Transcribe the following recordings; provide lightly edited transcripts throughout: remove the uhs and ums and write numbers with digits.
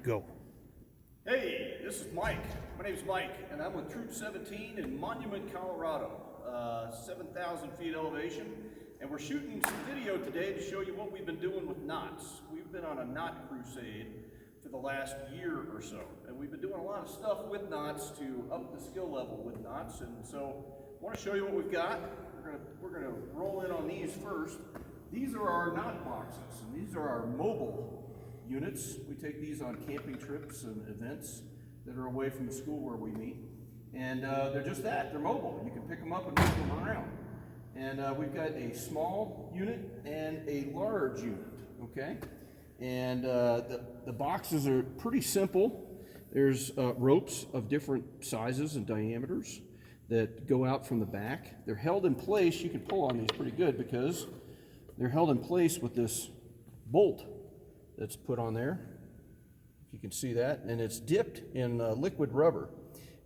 go. Hey, this is Mike. My name is Mike, and I'm with Troop 17 in Monument, Colorado, 7,000 feet elevation. And we're shooting some video today to show you what we've been doing with knots. We've been on a knot crusade for the last year or so, and we've been doing a lot of stuff with knots to up the skill level with knots. And so I want to show you what we've got. We're gonna roll in on these first. These are our knot boxes, and these are our mobile units. We take these on camping trips and events that are away from the school where we meet. And they're just that, they're mobile. You can pick them up and move them around. And we've got a small unit and a large unit, okay? And the boxes are pretty simple. There's ropes of different sizes and diameters that go out from the back. They're held in place. You can pull on these pretty good because they're held in place with this bolt that's put on there, if you can see that, and it's dipped in liquid rubber.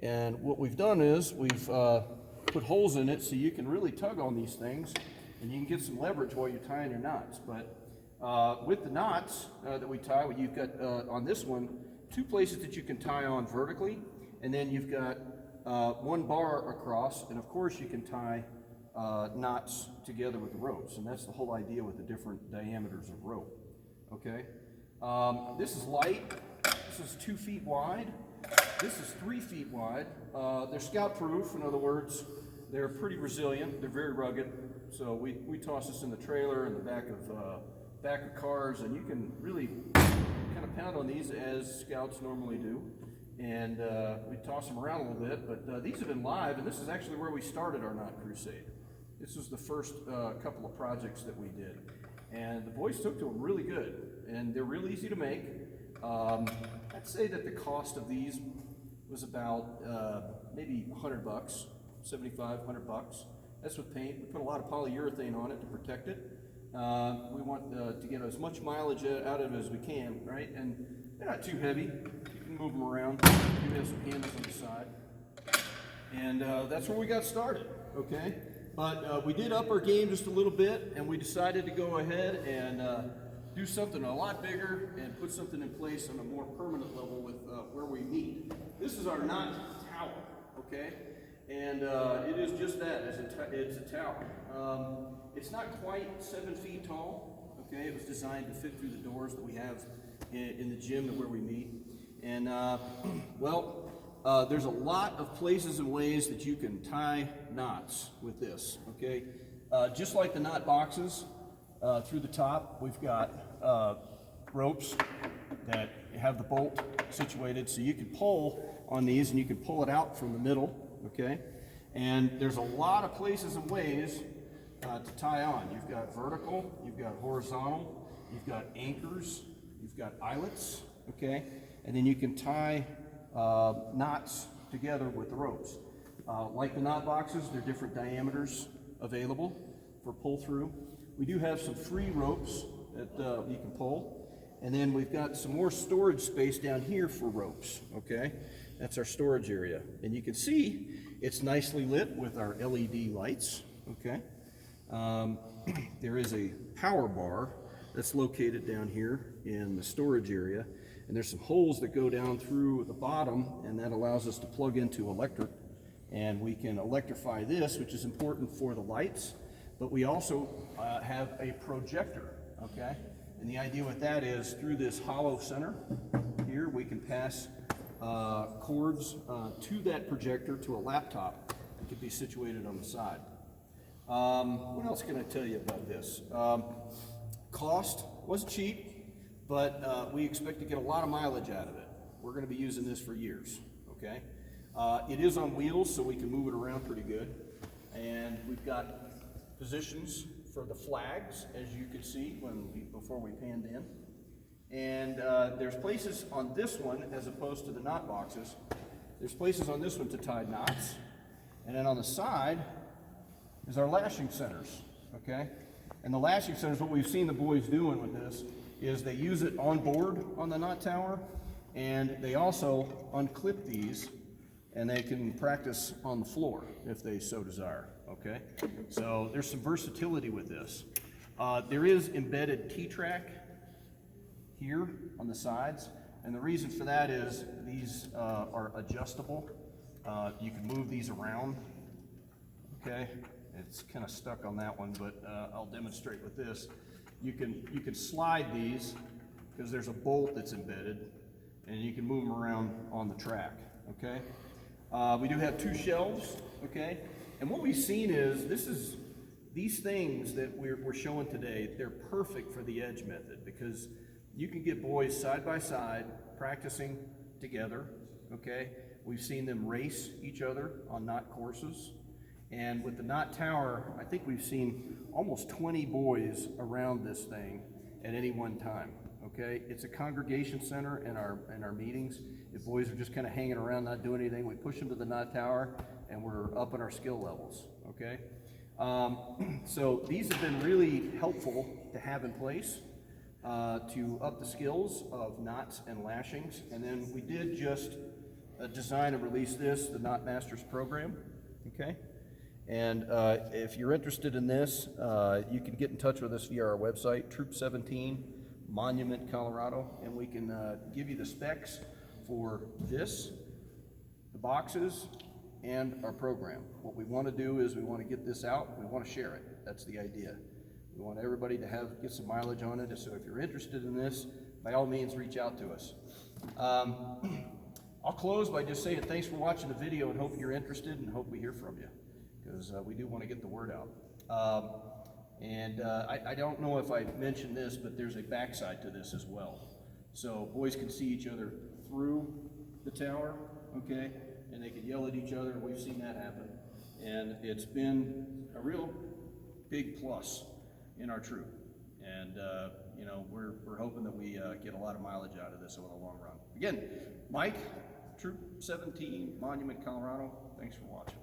And what we've done is we've put holes in it so you can really tug on these things and you can get some leverage while you're tying your knots. But with the knots that we tie, you've got on this one, 2 places that you can tie on vertically, and then you've got 1 bar across, and of course you can tie knots together with the ropes, and that's the whole idea with the different diameters of rope. Okay, this is light. This is 2 feet wide. This is 3 feet wide. They're scout proof. In other words, they're pretty resilient. They're very rugged. So we toss this in the trailer in the back of cars, and you can really kind of pound on these as scouts normally do. And we toss them around a little bit, but these have been live, and this is actually where we started our knot crusade. This was the first couple of projects that we did. And the boys took to them really good, and they're real easy to make. I'd say that the cost of these was about maybe $100, 75, $100. That's with paint. We put a lot of polyurethane on it to protect it. We want to get as much mileage out of it as we can, right? And they're not too heavy. You can move them around. You have some handles on the side. And that's where we got started, okay? But we did up our game just a little bit, and we decided to go ahead and do something a lot bigger and put something in place on a more permanent level with where we meet. This is our knot tower, okay? And it is just that, it's a tower. It's not quite 7 feet tall, okay? It was designed to fit through the doors that we have in the gym where we meet. And there's a lot of places and ways that you can tie knots with this, okay? Just like the knot boxes, through the top, we've got ropes that have the bolt situated so you can pull on these and you can pull it out from the middle, okay? And there's a lot of places and ways to tie on. You've got vertical, you've got horizontal, you've got anchors, you've got eyelets, okay? And then you can tie knots together with the ropes. Like the knot boxes, there are different diameters available for pull through. We do have some free ropes that you can pull. And then we've got some more storage space down here for ropes, okay? That's our storage area. And you can see it's nicely lit with our LED lights, okay? There is a power bar that's located down here in the storage area. And there's some holes that go down through the bottom, and that allows us to plug into electric. And we can electrify this, which is important for the lights. But we also have a projector, okay? And the idea with that is through this hollow center here, we can pass cords to that projector to a laptop that can be situated on the side. What else can I tell you about this? Cost wasn't cheap, but we expect to get a lot of mileage out of it. We're going to be using this for years, okay? It is on wheels, so we can move it around pretty good. And we've got positions for the flags, as you could see before we panned in. And there's places on this one, as opposed to the knot boxes, there's places on this one to tie knots. And then on the side is our lashing centers, okay? And the lashing centers, what we've seen the boys doing with this, is they use it on board on the knot tower, and they also unclip these, and they can practice on the floor if they so desire, okay? So there's some versatility with this. There is embedded T-track here on the sides. And the reason for that is these are adjustable. You can move these around, okay? It's kind of stuck on that one, but I'll demonstrate with this. You can slide these because there's a bolt that's embedded, and you can move them around on the track, okay? We do have 2 shelves, okay? And what we've seen is these things that we're showing today, they're perfect for the edge method because you can get boys side by side practicing together, okay? We've seen them race each other on knot courses. And with the knot tower, I think we've seen almost 20 boys around this thing at any one time, okay? It's a congregation center in our meetings. If boys are just kind of hanging around, not doing anything, we push them to the knot tower and we're up in our skill levels, okay? So these have been really helpful to have in place to up the skills of knots and lashings. And then we did just design and release this, the Knot Masters program, okay? And if you're interested in this, you can get in touch with us via our website, Troop 17, Monument, Colorado, and we can give you the specs for this, the boxes, and our program. What we want to do is we want to get this out, we want to share it. That's the idea. We want everybody to get some mileage on it, so if you're interested in this, by all means reach out to us. I'll close by just saying thanks for watching the video and hope you're interested and hope we hear from you, because we do want to get the word out. I don't know if I mentioned this, but there's a backside to this as well. So boys can see each other through the tower, okay? And they can yell at each other. We've seen that happen. And it's been a real big plus in our troop. And you know, we're hoping that we get a lot of mileage out of this over the long run. Again, Mike, Troop 17, Monument, Colorado, thanks for watching.